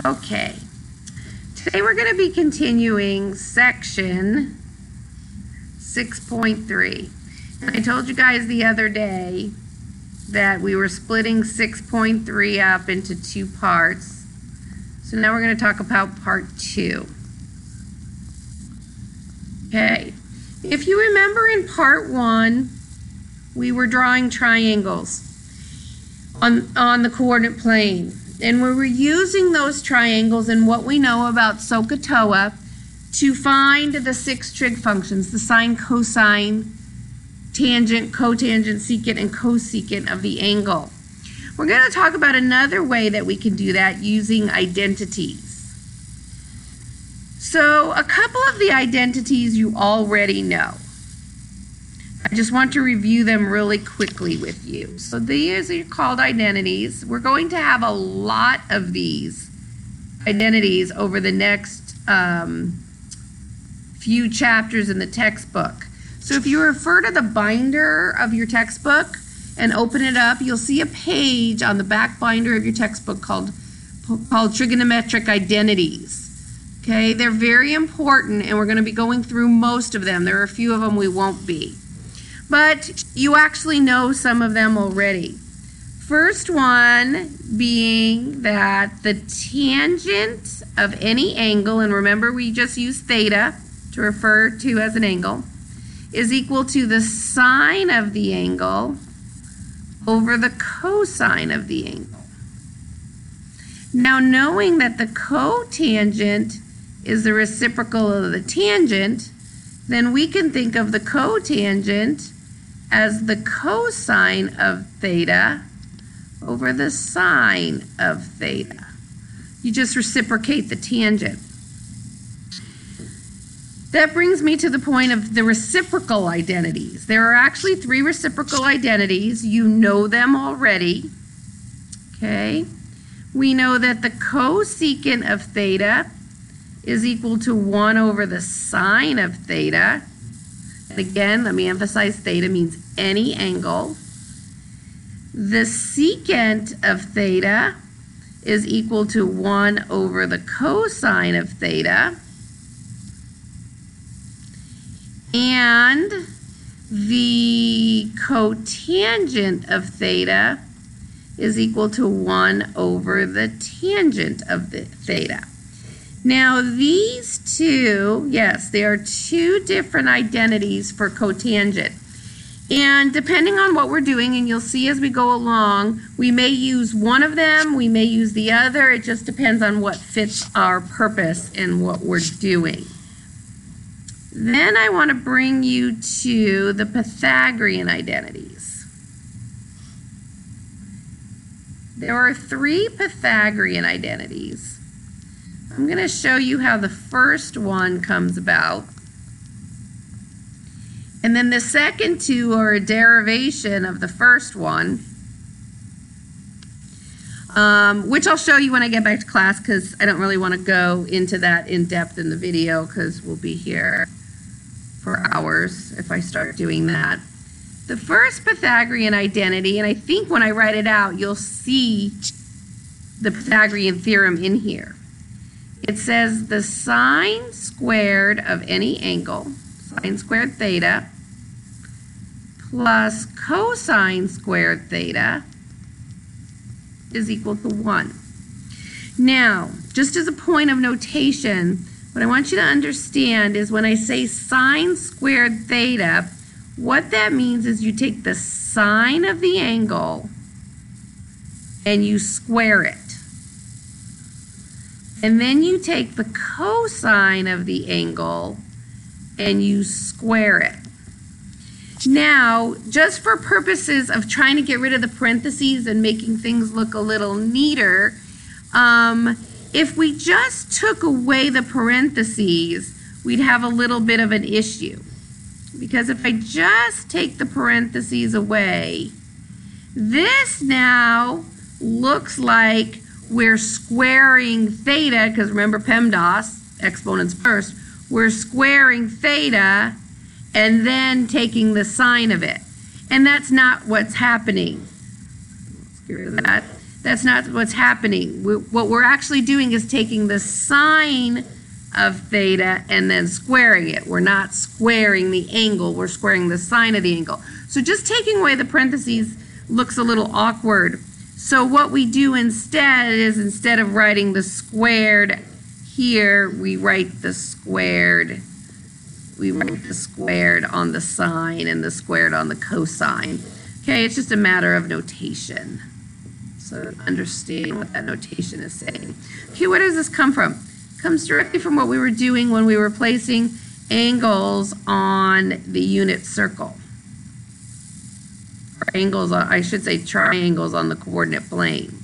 Okay, today we're going to be continuing section 6.3. I told you guys the other day that we were splitting 6.3 up into two parts. So now we're going to talk about part 2. Okay, if you remember in part 1, we were drawing triangles on the coordinate plane. And we were using those triangles and what we know about SOHCAHTOA to find the 6 trig functions, the sine, cosine, tangent, cotangent, secant, and cosecant of the angle. We're going to talk about another way that we can do that using identities. So a couple of the identities you already know. I just want to review them really quickly with you. So these are called identities. We're going to have a lot of these identities over the next few chapters in the textbook. So if you refer to the binder of your textbook and open it up, you'll see a page on the back binder of your textbook called trigonometric identities. Okay, they're very important and we're going to be going through most of them. There are a few of them we won't be. But you actually know some of them already. First one being that the tangent of any angle, and remember we just use theta to refer to as an angle, is equal to the sine of the angle over the cosine of the angle. Now knowing that the cotangent is the reciprocal of the tangent, then we can think of the cotangent as the cosine of theta over the sine of theta. You just reciprocate the tangent. That brings me to the point of the reciprocal identities. There are actually 3 reciprocal identities. You know them already. Okay. We know that the cosecant of theta is equal to 1 over the sine of theta. And again, let me emphasize theta means any angle. The secant of theta is equal to 1 over the cosine of theta. And the cotangent of theta is equal to 1 over the tangent of the theta. Now these two, yes, they are 2 different identities for cotangent. And depending on what we're doing, and you'll see as we go along, we may use one of them, we may use the other. It just depends on what fits our purpose and what we're doing. Then I want to bring you to the Pythagorean identities. There are 3 Pythagorean identities. I'm going to show you how the first one comes about. And then the second 2 are a derivation of the first one, which I'll show you when I get back to class because I don't really want to go into that in depth in the video because we'll be here for hours if I start doing that. The first Pythagorean identity, and I think when I write it out, you'll see the Pythagorean theorem in here. It says the sine squared of any angle, sine squared theta, plus cosine squared theta is equal to 1. Now, just as a point of notation, what I want you to understand is when I say sine squared theta, what that means is you take the sine of the angle and you square it. And then you take the cosine of the angle and you square it. Now, just for purposes of trying to get rid of the parentheses and making things look a little neater, if we just took away the parentheses, we'd have a little bit of an issue. Because if I just take the parentheses away, this now looks like we're squaring theta, because remember PEMDAS, exponents first, we're squaring theta and then taking the sine of it. And that's not what's happening. Let's get rid of that. That's not what's happening. What we're actually doing is taking the sine of theta and then squaring it. We're not squaring the angle, we're squaring the sine of the angle. So just taking away the parentheses looks a little awkward. So what we do instead is, instead of writing the squared here, we write the squared. We write the squared on the sine and the squared on the cosine. Okay, it's just a matter of notation. So understand what that notation is saying. Okay, where does this come from? It comes directly from what we were doing when we were placing angles on the unit circle. Or angles, I should say triangles on the coordinate plane.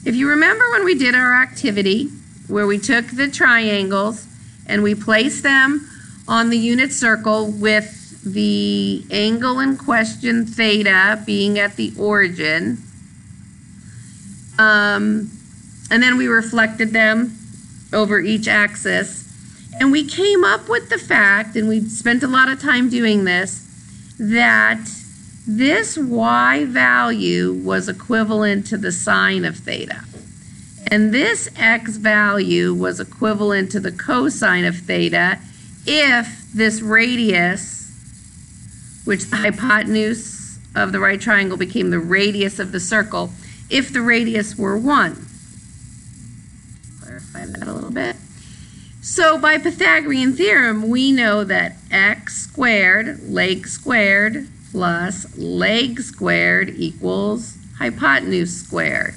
If you remember when we did our activity where we took the triangles and we placed them on the unit circle with the angle in question, theta, being at the origin, and then we reflected them over each axis, and we came up with the fact, and we spent a lot of time doing this, that this y value was equivalent to the sine of theta, and this x value was equivalent to the cosine of theta if this radius, which the hypotenuse of the right triangle became the radius of the circle, if the radius were 1. Clarify that a little bit. So by Pythagorean theorem, we know that x squared, leg squared, plus leg squared equals hypotenuse squared.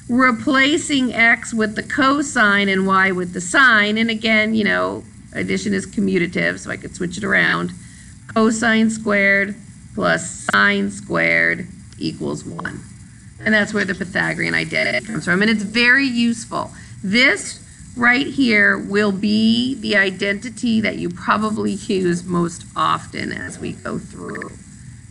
Replacing x with the cosine and y with the sine, and again, you know, addition is commutative, so I could switch it around. Cosine squared plus sine squared equals 1. And that's where the Pythagorean identity comes from. And it's very useful. This right here will be the identity that you probably use most often as we go through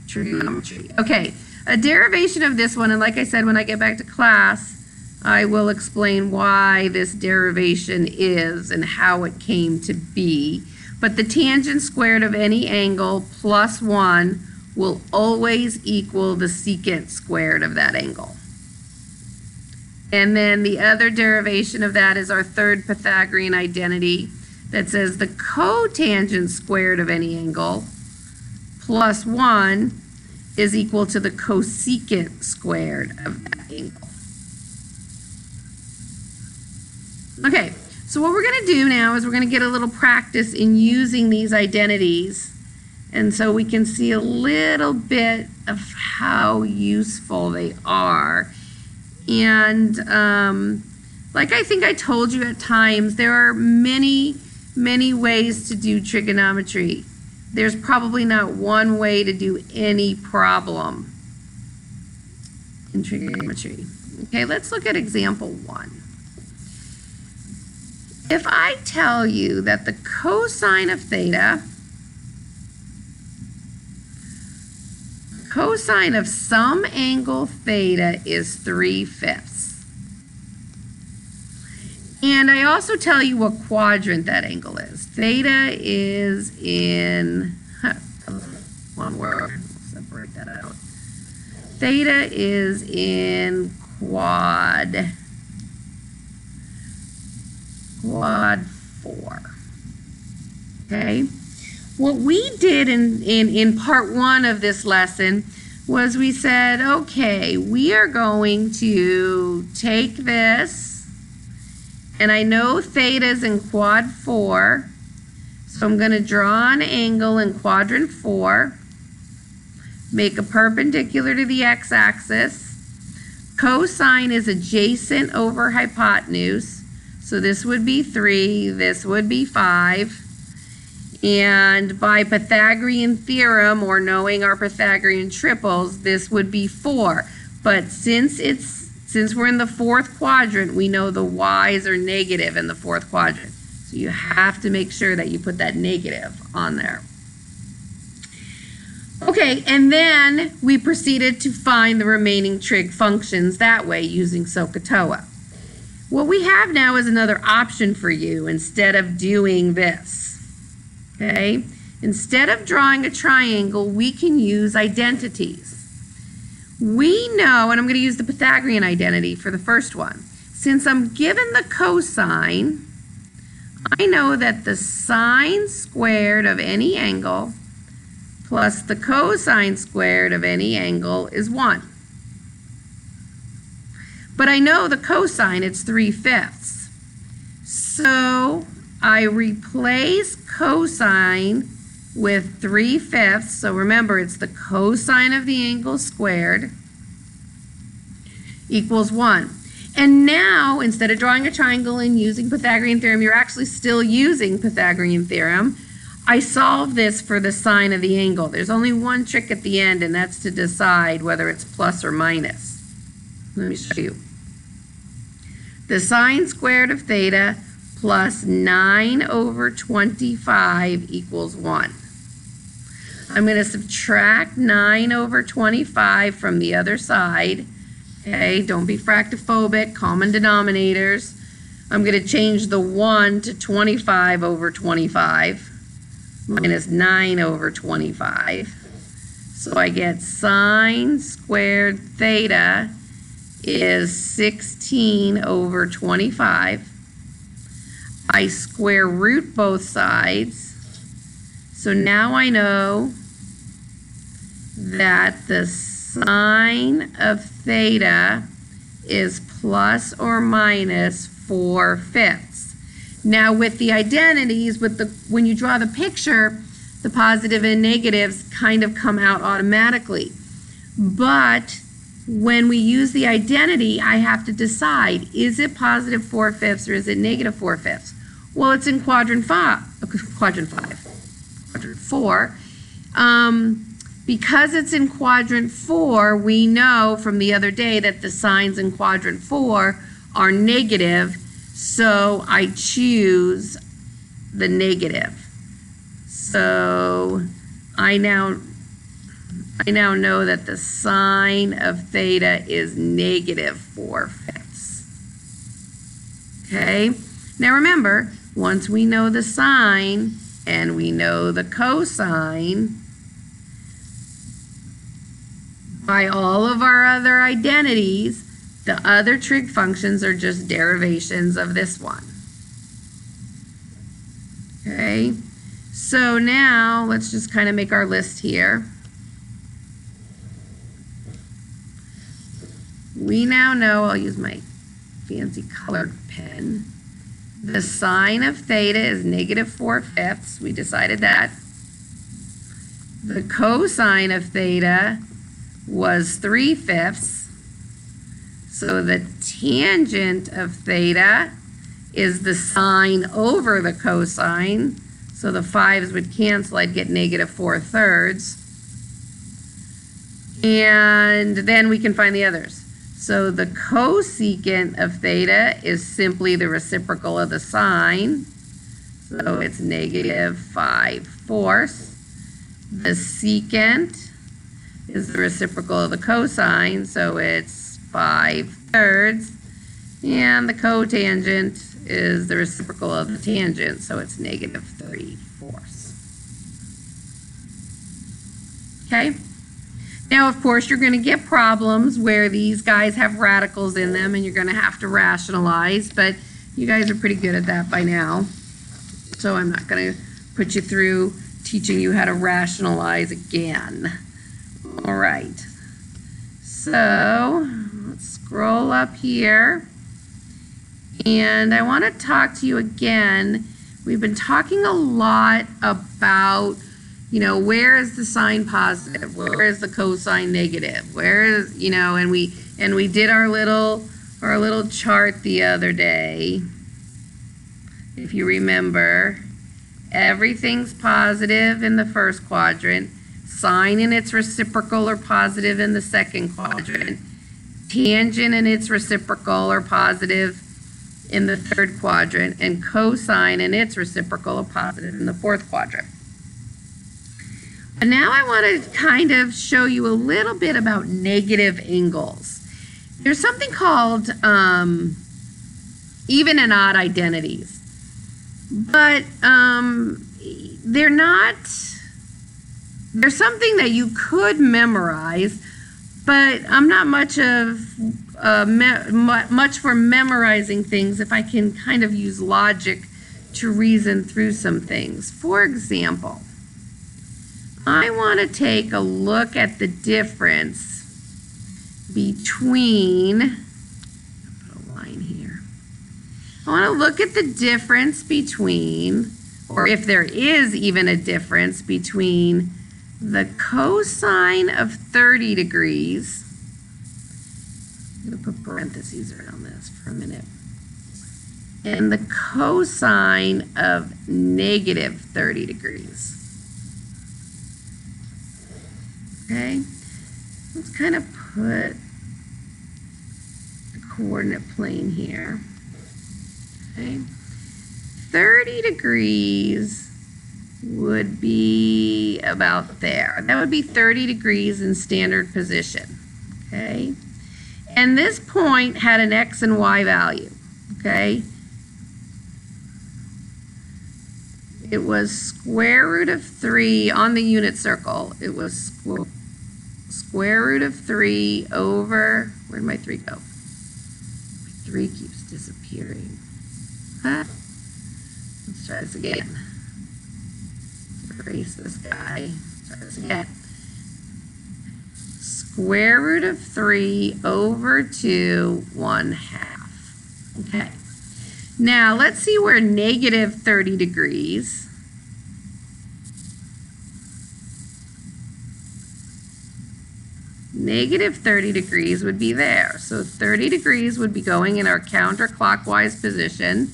trigonometry. Okay, a derivation of this one, and like I said, when I get back to class, I will explain why this derivation is and how it came to be. But the tangent squared of any angle plus 1 will always equal the secant squared of that angle. And then the other derivation of that is our third Pythagorean identity that says the cotangent squared of any angle plus 1 is equal to the cosecant squared of that angle. Okay, so what we're going to do now is we're going to get a little practice in using these identities, and so we can see a little bit of how useful they are. And like I think I told you at times, there are many, many ways to do trigonometry. There's probably not one way to do any problem in trigonometry. Okay, let's look at example 1. If I tell you that the cosine of theta, cosine of some angle theta is 3/5. And I also tell you what quadrant that angle is. Theta is in, one word, we'll separate that out. Theta is in quad 4. Okay? What we did in part 1 of this lesson was we said, okay, we are going to take this, and I know theta is in quad 4, so I'm going to draw an angle in quadrant 4, make a perpendicular to the x-axis. Cosine is adjacent over hypotenuse, so this would be 3, this would be 5. And by Pythagorean theorem, or knowing our Pythagorean triples, this would be 4. But since we're in the 4th quadrant, we know the y's are negative in the 4th quadrant. So you have to make sure that you put that negative on there. Okay, and then we proceeded to find the remaining trig functions that way using SOHCAHTOA. What we have now is another option for you instead of doing this. Okay, Instead of drawing a triangle, we can use identities. We know, and I'm going to use the Pythagorean identity for the first one. Since I'm given the cosine, I know that the sine squared of any angle plus the cosine squared of any angle is 1. But I know the cosine, it's 3/5. So I replace cosine with 3/5. So remember, it's the cosine of the angle squared equals 1. And now, instead of drawing a triangle and using Pythagorean theorem, you're actually still using Pythagorean theorem. I solve this for the sine of the angle. There's only one trick at the end, and that's to decide whether it's plus or minus. Let me show you. The sine squared of theta plus 9/25 equals 1. I'm going to subtract 9/25 from the other side. Okay, don't be fractophobic, common denominators. I'm going to change the 1 to 25/25 minus 9/25. So I get sine squared theta is 16/25. I square root both sides. So now I know that the sine of theta is plus or minus 4/5. Now with the identities, when you draw the picture, the positive and negatives kind of come out automatically. But when we use the identity, I have to decide, is it positive 4/5 or is it negative 4/5? Well, it's in quadrant 4. Because it's in quadrant 4, we know from the other day that the signs in quadrant 4 are negative, so I choose the negative. So I now know that the sine of theta is negative 4/5. Okay? Now remember, once we know the sine and we know the cosine, by all of our other identities, the other trig functions are just derivations of this one. Okay? So now, let's just kind of make our list here. We now know, I'll use my fancy colored pen, the sine of theta is negative 4/5. We decided that. The cosine of theta was 3/5. So the tangent of theta is the sine over the cosine. So the 5's would cancel, I'd get negative 4/3. And then we can find the others. So the cosecant of theta is simply the reciprocal of the sine. So it's negative 5/4. The secant is the reciprocal of the cosine, so it's 5/3. And the cotangent is the reciprocal of the tangent, so it's negative 3/4. Okay? Now, of course, you're going to get problems where these guys have radicals in them and you're going to have to rationalize, but you guys are pretty good at that by now. So I'm not going to put you through teaching you how to rationalize again. All right. So let's scroll up here. And I want to talk to you again. We've been talking a lot about, you know, where is the sine positive? Where is the cosine negative? Where is, you know, and we did our little chart the other day. If you remember, everything's positive in the first quadrant. Sine and its reciprocal are positive in the second quadrant. Tangent and its reciprocal are positive in the third quadrant, and cosine and its reciprocal are positive in the fourth quadrant. And now I want to kind of show you a little bit about negative angles. There's something called even and odd identities. But they're not, they're something that you could memorize, but I'm not much of much for memorizing things if I can kind of use logic to reason through some things. For example, I want to take a look at the difference between, I'll put a line here. I want to look at the difference between, or if there is even a difference between the cosine of 30 degrees, I'm going to put parentheses around this for a minute, and the cosine of negative 30 degrees. Okay, let's kind of put a coordinate plane here. Okay, 30 degrees would be about there. That would be 30 degrees in standard position. Okay, and this point had an x and y value. Okay, it was square root of 3 on the unit circle. It was square root of 3 over, where'd my 3 go? My 3 keeps disappearing. Huh? Let's try this again. Erase this guy. Try this again. Square root of 3 over 2, 1/2. Okay. Now let's see where negative 30 degrees would be there. So 30 degrees would be going in our counterclockwise position,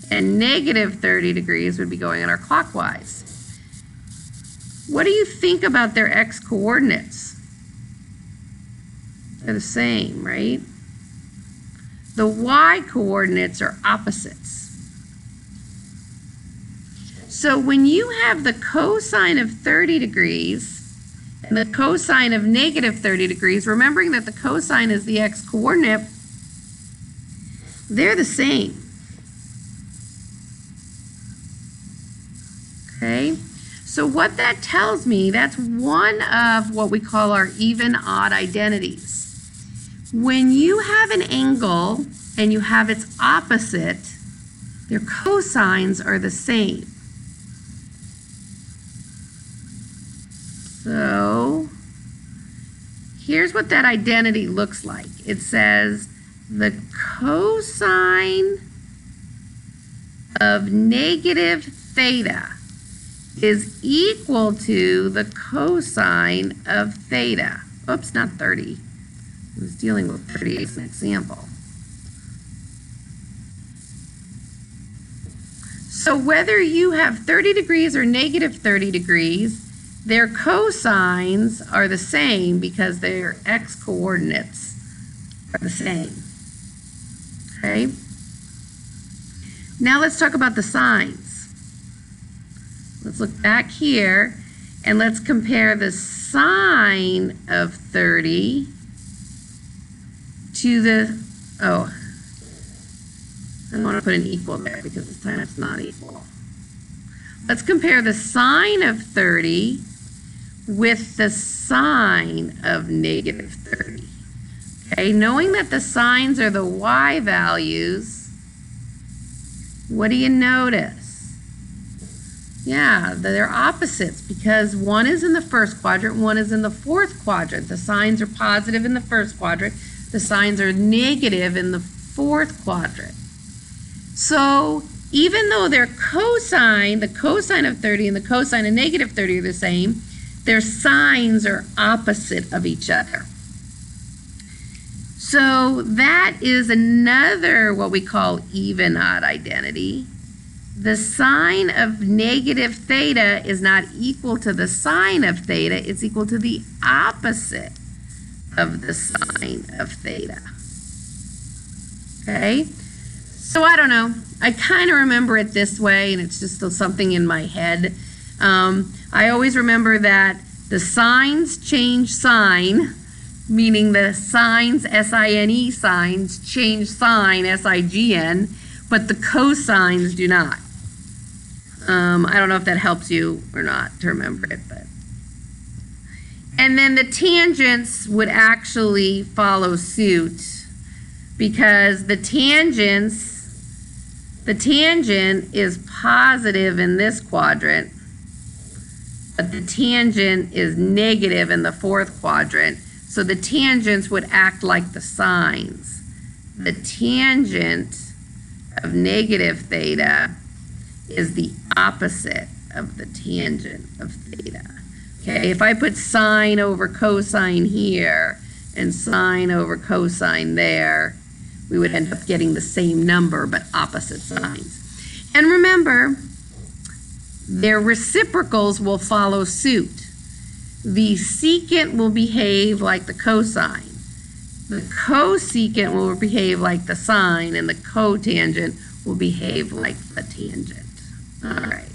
and negative 30 degrees would be going in our clockwise. What do you think about their x coordinates? They're the same, right? The y coordinates are opposites. So when you have the cosine of 30 degrees and the cosine of negative 30 degrees, remembering that the cosine is the x coordinate, they're the same. Okay, so what that tells me, that's one of what we call our even-odd identities. When you have an angle and you have its opposite, their cosines are the same. So here's what that identity looks like. It says the cosine of negative theta is equal to the cosine of theta. Oops, not 30. I was dealing with 30 as an example. So whether you have 30 degrees or negative 30 degrees, their cosines are the same because their x coordinates are the same. Okay? Now let's talk about the sines. Let's look back here and let's compare the sine of 30 to the, oh, I don't want to put an equal there because this time it's not equal. Let's compare the sine of 30 with the sine of negative 30. Okay, knowing that the sines are the y values, what do you notice? Yeah, they're opposites because one is in the first quadrant, one is in the fourth quadrant. The sines are positive in the first quadrant, the sines are negative in the fourth quadrant. So even though their cosine, the cosine of 30 and the cosine of negative 30 are the same, their sines are opposite of each other. So that is another what we call even-odd identity. The sine of negative theta is not equal to the sine of theta, it's equal to the opposite of the sine of theta. Okay? So I don't know. I kind of remember it this way, and it's just still something in my head. I always remember that the sines change sign, meaning the sines, S-I-N-E signs, change sign, S-I-G-N, but the cosines do not. I don't know if that helps you or not to remember it, but. And then the tangents would actually follow suit because the tangent is positive in this quadrant, but the tangent is negative in the fourth quadrant. So the tangents would act like the sines. The tangent of negative theta is the opposite of the tangent of theta. Okay, if I put sine over cosine here and sine over cosine there, we would end up getting the same number but opposite signs. And remember, their reciprocals will follow suit. The secant will behave like the cosine. The cosecant will behave like the sine, and the cotangent will behave like the tangent. All right.